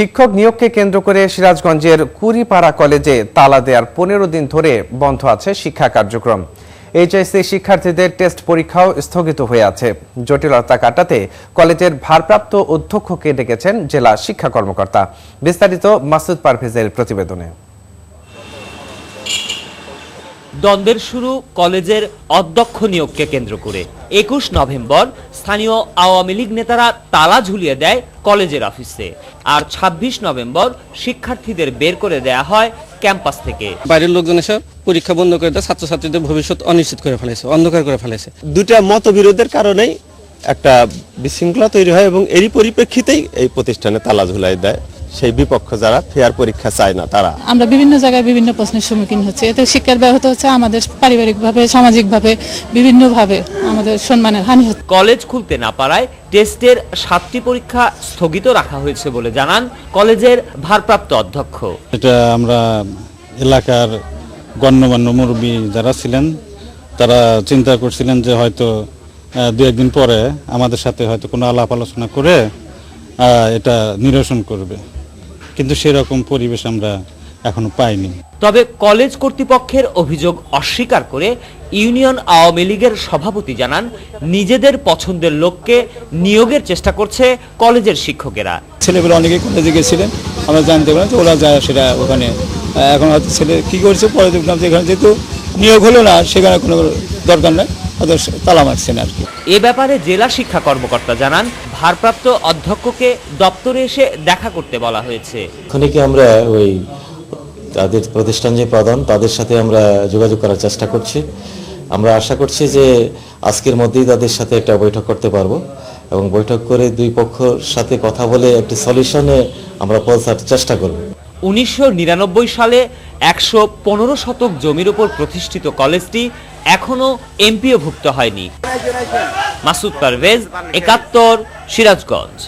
শিক্ষক নিয়োগকে কেন্দ্র করে সিরাজগঞ্জের কুড়িপাড়া কলেজে তালা দেওয়ার 15 দিন ধরে বন্ধ আছে শিক্ষা কার্যক্রম। এইচএসসি শিক্ষার্থীদের টেস্ট পরীক্ষাও স্থগিত হয়ে আছে। জটিলতা কাটাতে কলেজের ভারপ্রাপ্ত অধ্যক্ষকে ডেকেছেন জেলা শিক্ষা কর্মকর্তা। বিস্তারিত মাসুদ পারভেজের প্রতিবেদনে। দ্বন্দ্বের শুরু কলেজের অধ্যক্ষ নিয়োগকে কেন্দ্র করে। 21 নভেম্বর স্থানীয় আওয়ামী লীগ নেতারা তালা ঝুলিয়ে দেয় কলেজের অফিসে, আর 26 নভেম্বর শিক্ষার্থীদের বের করে দেয়া হয় ক্যাম্পাস থেকে। বাইরের লোকজন এসে পরীক্ষা বন্ধ করে দেয়, ছাত্রছাত্রীদের ভবিষ্যৎ অনিশ্চিত করে ফেলেছে, অন্ধকার করে ফেলেছে। দুটা মতবিরোধের কারণেই একটা বিশৃঙ্খলা তৈরি হয় এবং এরই পরিপ্রেক্ষিতেই এই প্রতিষ্ঠানে তালা ঝুলাই দেয় সেই বিপক্ষ যারা ফেয়ার পরীক্ষা চায় না তারা। আমরা বিভিন্ন জায়গায় বিভিন্ন প্রশ্নের সম্মুখীন হচ্ছে, এতে শিক্ষার ব্যাহত হচ্ছে, আমাদের পারিবারিকভাবে সামাজিকভাবে বিভিন্নভাবে আমাদের সম্মানের হানি হচ্ছে। কলেজ খুলতে না পারায় টেস্টের 7টি পরীক্ষা স্থগিত রাখা হয়েছে বলে জানান কলেজের ভারপ্রাপ্ত অধ্যক্ষ। এটা আমরা এলাকার গণ্যমান্য মুরব্বী যারা ছিলেন তারা চিন্তা করছিলেন যে হয়তো 2-1 দিন পরে আমাদের সাথে হয়তো কোনো আলাপ আলোচনা করে এটা নিরসন করবে, কিন্তু সেরকম পরিবেশ আমরা এখনো পাইনি। তবে কলেজ কর্তৃপক্ষের অভিযোগ অস্বীকার করে ইউনিয়ন আওয়ামী লীগের সভাপতি জানান, নিজেদের পছন্দের লোককে নিয়োগের চেষ্টা করছে কলেজের শিক্ষকেরা। ছেলেগুলো অনেকে কলেজে গেছিলেন, আমরা জানতে পারি ওরা যায় সেটা ওখানে। এখন হয়তো ছেলে কি করছে পরে দেখলাম যে এখানে যেহেতু নিয়োগ হলো না সেখানে কোনো দরকার নেই, তালা মারছেন আর কি। এ ব্যাপারে জেলা শিক্ষা কর্মকর্তা জানান, ভারপ্রাপ্ত অধ্যক্ষকে দপ্তরে এসে দেখা করতে বলা হয়েছে। খনিকে আমরা ওই তাদের প্রতিষ্ঠান যে প্রধান তাদের সাথে আমরা যোগাযোগ করার চেষ্টা করছি। আমরা আশা করছি যে আজকের মধ্যেই তাদের সাথে একটা বৈঠক করতে পারবো এবং বৈঠক করে দুই পক্ষের সাথে কথা বলে একটি সলিউশনে আমরা পৌঁছার চেষ্টা করব। 1999 সালে 115 শতক জমির উপর প্রতিষ্ঠিত কলেজটি এখনো এমপিওভুক্ত হয়নি। মাসুদ পারভেজ, 71, সিরাজগঞ্জ।